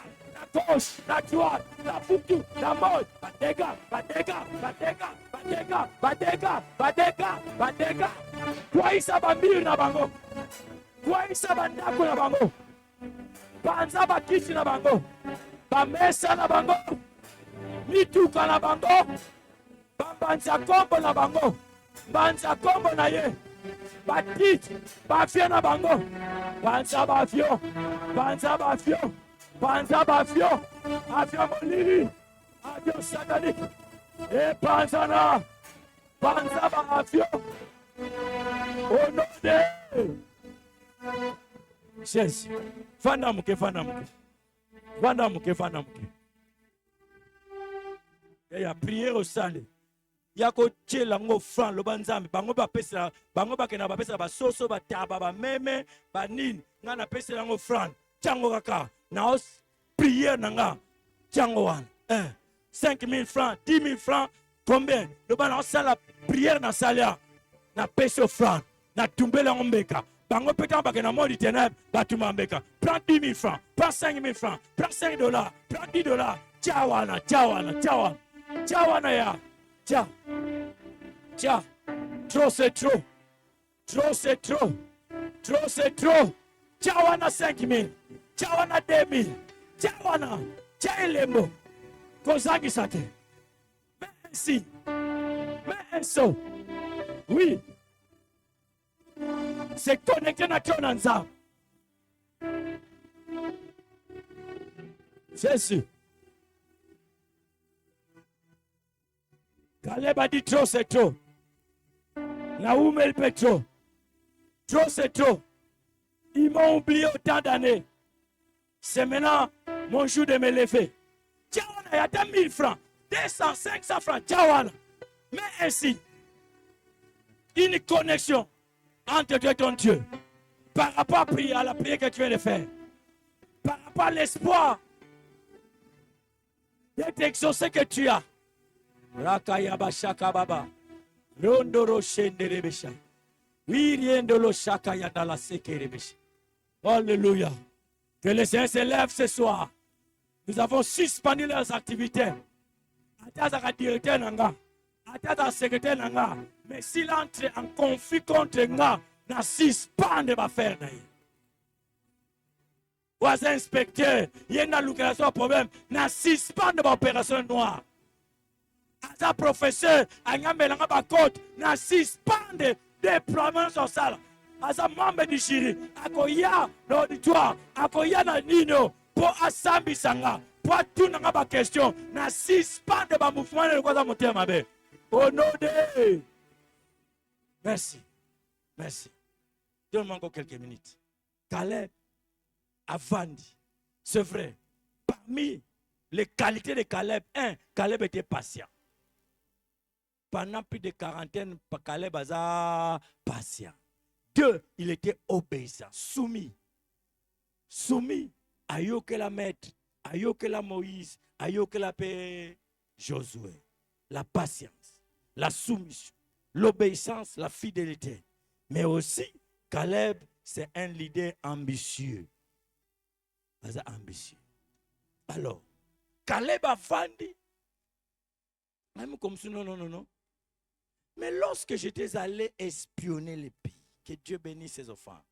[SPEAKER 2] Gauche, la droite, la boucle, la mode, badega. Kwa isa bambili na bango. Kwa isa bandako na bango. Banza bakiti na bango. Bamesa na bango. Mituka na bango. Bambanza kombo na bango. Banza kombo na ye. Batiti, bafia na bango. Banza bafio. Avion moliri, avion satanique, et panzana, avion, au nom de Jésus. Fandamuke. Il y a prière au salé. Il y a côté lango franc le banzambi bango ba pesa bango ba kena ba pesa ba soso ba taba ba meme ba nini ngana pesa lango franc chango kaka. Naos prière nanga tiango wan 5 000 francs 10 000 francs combien le ban la prière na salia na peso francs na tumbela ngombeka bango petan ba na modi ténèbres ba tumambeka prends 10 000 francs prends 5 000 francs prends $5 prends $10 tiawana ya tia trop c'est trop tiawana 5 000 tiawana 2 000 tiawana tiaelembo kozangi sate mais ainsi oui c'est connecté na ton nzambe Jésus Caleb a dit trop c'est trop Naoum el Petro trop c'est trop ils m'ont oublié autant d'années. C'est maintenant mon jour de me lever. Tiawana, il y a 2 000 francs, 200, 500 francs. Tiawana. Mais ainsi, une connexion entre toi et ton Dieu. Par rapport à la prière que tu viens de faire. Par rapport à l'espoir d'être exaucé que tu as. Rakayaba Shakababa. Rondoro Shenderebesha. Wiriendolo Shakaya Dala Sekerebesha. Alléluia. Que les Seigneur se lèvent ce soir. Nous avons suspendu leurs activités. Atata directeur nanga. Atata secrétaire nanga. Mais s'il entre en conflit contre nga, na suspendre ma faire na. Voisin inspecteur, il y a une localisation problème, na suspendre ma opération noire. Ata professeur, angamelanga ba code, na suspendre déploiement social. Asa membre du jury, akoya l'auditoire, akoya na nino, pour assambi sanga, pour tout n'a pas question, na suspendre ba mouvement de quoi monter ma bé. Au nom de Merci. Donne-moi encore quelques minutes. Caleb avandi. C'est vrai. Parmi les qualités de Caleb, Caleb était patient. Pendant plus de quarantaine, Caleb était patient. 2, il était obéissant, soumis. Soumis à la maître, à la Moïse, à la paix Josué. La patience, la soumission, l'obéissance, la fidélité. Mais aussi, Caleb, c'est un leader ambitieux. Ambitieux. Alors, Caleb a vendu. Même comme ça, non. Mais lorsque j'étais allé espionner les pays, que Dieu bénisse ses enfants,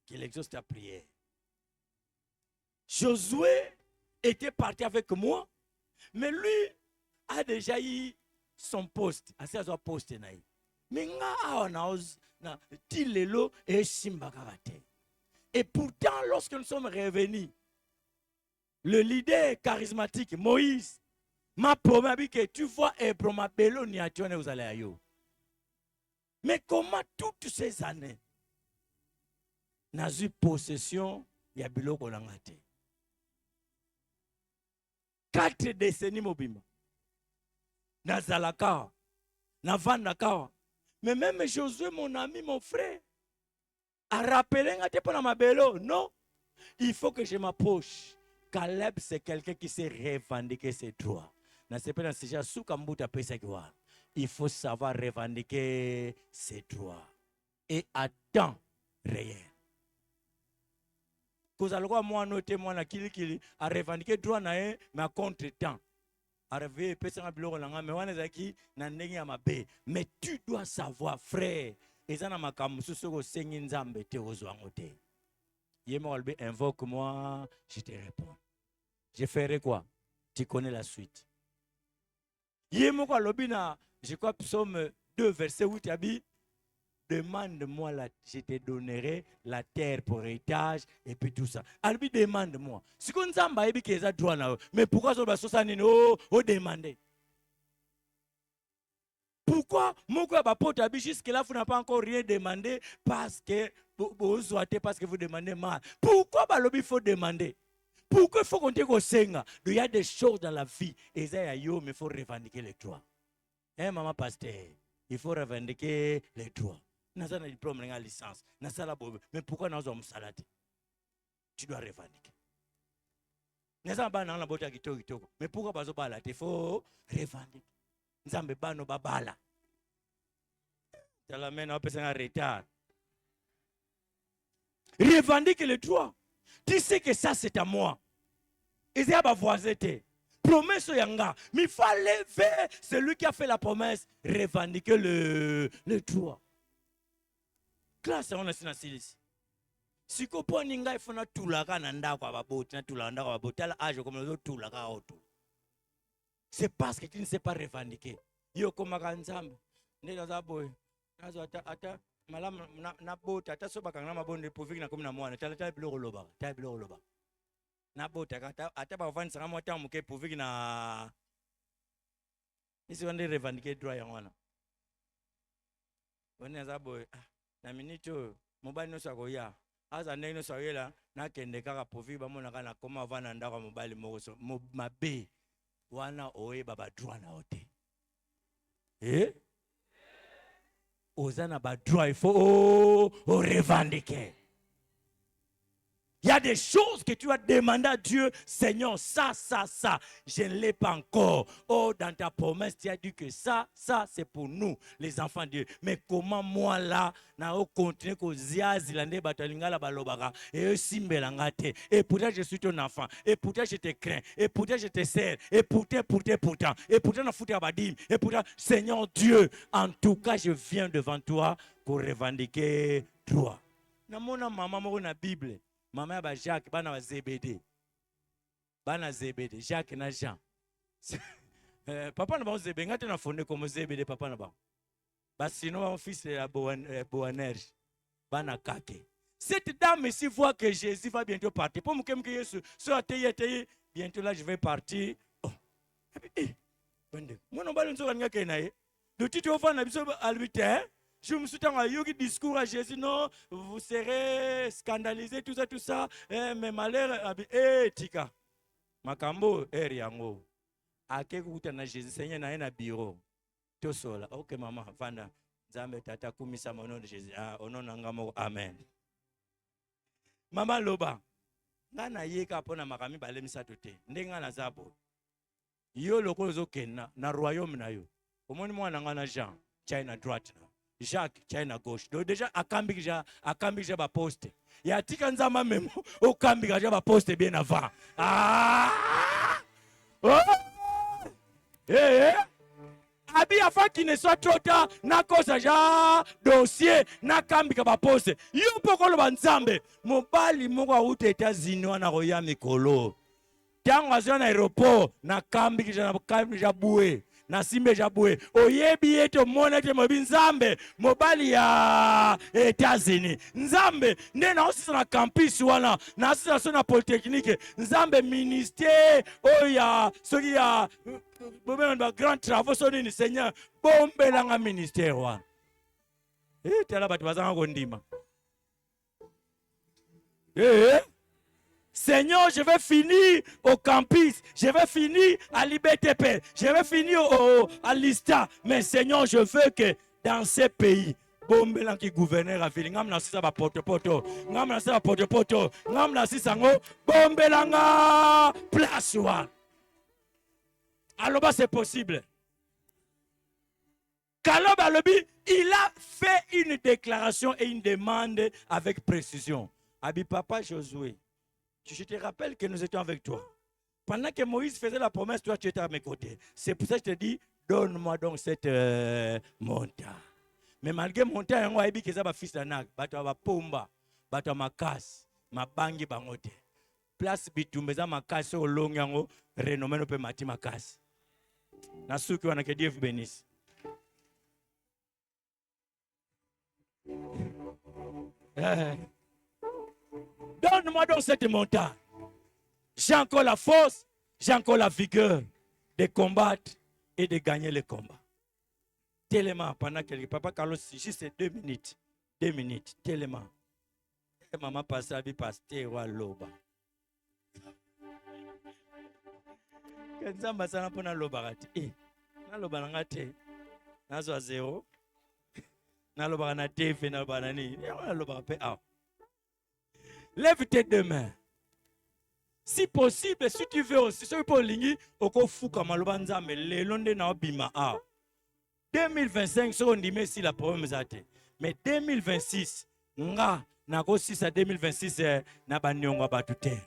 [SPEAKER 2] qu'il exauce ta prière. Josué était parti avec moi, mais lui a déjà eu son poste. Assez à son poste. Mais et pourtant, lorsque nous sommes revenus, le leader charismatique, Moïse, m'a promis que tu vois Ebroma Belo ni à Tionne vous allez à yo. Mais comment toutes ces années n'a eu possession ya biloko langate? 4 décennies mobima. Nazalaka, Navandaka. Mais même Josué, mon ami, mon frère, a rappelé ngate pour ma belo. Non, il faut que je m'approche. Caleb, c'est quelqu'un qui s'est revendiqué ses droits. Il faut savoir revendiquer ses droits. Et à temps réel. Vous allez voir, moi, noter, moi, qui a revendiqué droit, mais à contre-temps. Mais tu dois savoir, frère, invoque-moi, je te réponds. Je ferai quoi? Tu connais la suite. Je crois psaume 2, verset 8, demande-moi, je te donnerai la terre pour héritage et puis tout ça. Albi, demande-moi. Si on s'en dit qu'il y a droit là, mais pourquoi ça va se demander? Pourquoi mon jusque-là, vous n'avez pas encore rien demandé parce que vous demandez mal. Pourquoi il faut demander? Pourquoi il faut compter au Seigneur? Il y a des choses dans la vie. Et ça, mais il faut revendiquer les droits. Hein, maman pasteur, il faut revendiquer les droits. Nous avons un diplôme, une licence. Mais pourquoi nous avons un salade? Tu dois revendiquer. Nous avons un salade. Mais pourquoi nous avons un salade? Il faut revendiquer. Nous avons un salade. Tu la mènes à un retard. Revendique les droits. Tu sais que ça, c'est à moi. Et c'est à ma voisin. Promesse yanga. Mais il faut aller vers celui qui a fait la promesse. Revendiquer le droit. Classe, on a signé ici. Si vous prenez un gars, il faut tout la gana kwa baboti, na tout la gana kwa baboti. Tel âge comme le tout la gana auto. C'est parce que tu ne sais pas revendiquer. Yo comme kanzambe. Ne dans boy. Nazo ata malam na bota ata so bakanga mabonde poviki na 11 tala biloko loba. Tala biloko loba. Na bota ata ba vendre ça moi tant muke poviki na. Isi wande revendiquer droit yangwana. On est boy. Na minito mobile no sakoya aza ndenge no sakoyela na kende kaka povi ba mona kana koma vana ndako mobile moko mabe wana oye baba droit na ote ozana ba droit il faut revendiquer. Il y a des choses que tu as demandé à Dieu, Seigneur, ça, je ne l'ai pas encore. Oh, dans ta promesse, tu as dit que ça, c'est pour nous, les enfants de Dieu. Mais comment moi là, na continuer que ziazilande batalingala balobaka et simbelangate et pourtant je suis ton enfant et pourtant je te crains et pourtant je te sers et pourtant et pourtant na foutu abadim et pourtant Seigneur Dieu, en tout cas je viens devant toi pour revendiquer droit. Na mona maman mo na Bible. Maman ba Jacques bana ba Zébédée. Bana Zébédée, Jacques na Jean. Papa na ba Zébédée, ngate na fondé comme Zébédée papa na ba. Ba sinon mon fils est Boanerges. Bana Kake. Cette dame ici voit que Jésus va bientôt partir. Pour me que Jésus soit bientôt là je vais partir. Oh. Moi non ba nzo nga kenaye. Le titre au fan na biso albité. Je me suis dit, il discours à Jésus, non, vous serez scandalisés, tout ça, mais malheur, tika. Makambo, yango. Ake kuta na Jésus, Seigneur, na bureau. Tout sola. Ok, maman, fanda. Zambe tata kumisa mono de Jésus. Au nom d'Angamo, amen. Maman loba. Ngana yeka pona makami balemisa tote. Ndenga na zabo. Yo loko zokena na royaume na yo. Omoni mwana ngana Jean, China droite. Jacques, China gauche. Donc déjà, akambija ba poste. Ya tika nzama memo, okambija ba poste bien avant. Ah! Oh! Abi afin qu'il ne soit trop tard, na kosa ja dossier, na kambika ba poste. Yo poko lo banzambe, mobali moko auto États-Unis wana roya mikolo. Tango azona aéroport, na kambika boué. Na simbe jabwe oyebi yeto mona te mobi nzambe mobali ya États-Unis nzambe nde na osisa na campus wana na osisa so na polytechnique nzambe ministère oya soki ya ba grand travaux so ni Seigneur bombelanga ministère wana tala batu bazanga kondima Seigneur, je vais finir au campus, je vais finir à l'IBTP, je vais finir à l'ISTA. Mais Seigneur, je veux que dans ces pays, bombelan qui gouverneur a fini, ngam na sisa ba poto, ngam na sisa poto, ngam na sisa ngo, bombelanga place wa. Alors bah c'est possible. Kalob Alobi, il a fait une déclaration et une demande avec précision. Abi papa Josué. Je te rappelle que nous étions avec toi. Pendant que Moïse faisait la promesse, toi tu étais à mes côtés. C'est pour ça que je te dis, donne-moi donc cette montagne. Mais malgré montagne, on a dit que ça va fils d'anak, bato va pomba, bato ma casse, ma bangi bangote. Place bitumbeza ma casse au long yango, renommé no pe mati ma casse. Na souki wana que Dieu vous bénisse. Donne-moi donc cette montagne. J'ai encore la force, j'ai encore la vigueur de combattre et de gagner le combat. Tellement, pendant que papa Carlos, juste 2 minutes. 2 minutes, tellement. Et maman passe à vie pasteur ou à loba. Quand ça m'a ça pour na loba rati. Na loba na ngate. Na zo 0. Na loba na TV na loba na ni. Na loba pe a. Lève tes 2 mains. Si possible, si tu veux aussi, si tu peux lingi, oko fuka maloba nzambe le londe na obima a. 2025 so ndime si la problème zate. Mais 2026 nga nako 6 à 2026 na banyonga batute.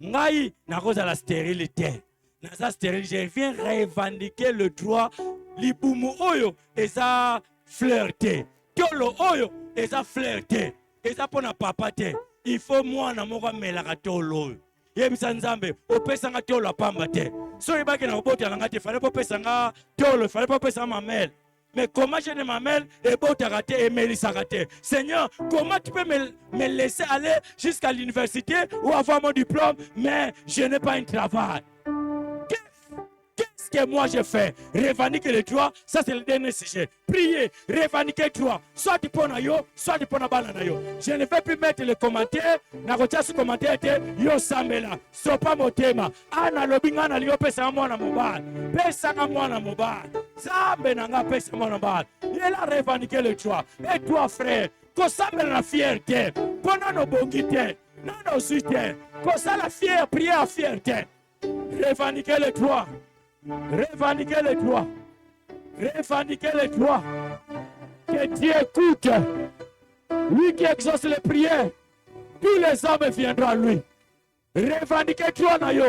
[SPEAKER 2] Ngai nako za la stérilité. Na za stérilité, je viens revendiquer le droit libumu oyo eza flirter. Tolo oyo eza flirter. Eza pona papa te. Il faut moi na moko melaka tolo. Yebisa nzambe opesanga tolo pamba te. So ibaki na obota nga te fallait pas pesanga tolo, fallait pas pesanga mamel. Mais comment je ne mamel et bota raté et melisa raté. Seigneur, comment tu peux me laisser aller jusqu'à l'université ou avoir mon diplôme mais je n'ai pas un travail. Qu'est-ce que moi je fais? Revendiquer les droits, ça c'est le dernier sujet. Prier, revendiquer les droits. Soit tu prends na yo, soit tu prends na bala na yo. Je ne vais plus mettre les commentaires. Na kotia su commentaire te yo samela. So pas motema. Ana lobinga na liyo pesa mwana mobile. Pesa na mwana mobile. Zambe na nga pesa mwana mobile. Il a revendiqué les droits. Et toi frère, ko samela na fierté. Pona no bongité. Non no suite. Ko ça la fière, prier à fierté. Revendiquer les droits. Revendiquer les droits. Revendiquer les droits. Que Dieu écoute. Lui qui exauce les prières. Tous les hommes viendront à lui. Revendiquer les droits na yo.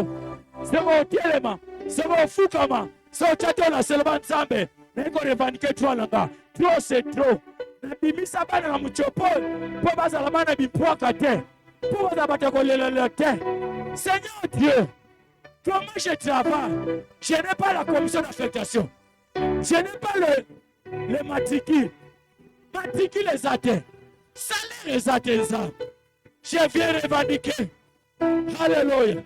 [SPEAKER 2] C'est mon téléma. C'est mon fukama. C'est mon tchato na seulement nzambe. Neko revendiquer les droits là-bas. Trop c'est trop. Nabimisa bana na muchopo. Po bazala bana bimpoaka te. Po bazala batako lelele te. Seigneur Dieu. Comment je travaille? Je n'ai pas la commission d'affectation. Je n'ai pas le matricule. Matricule les athées. Salaire les athées. Je viens revendiquer. Alléluia.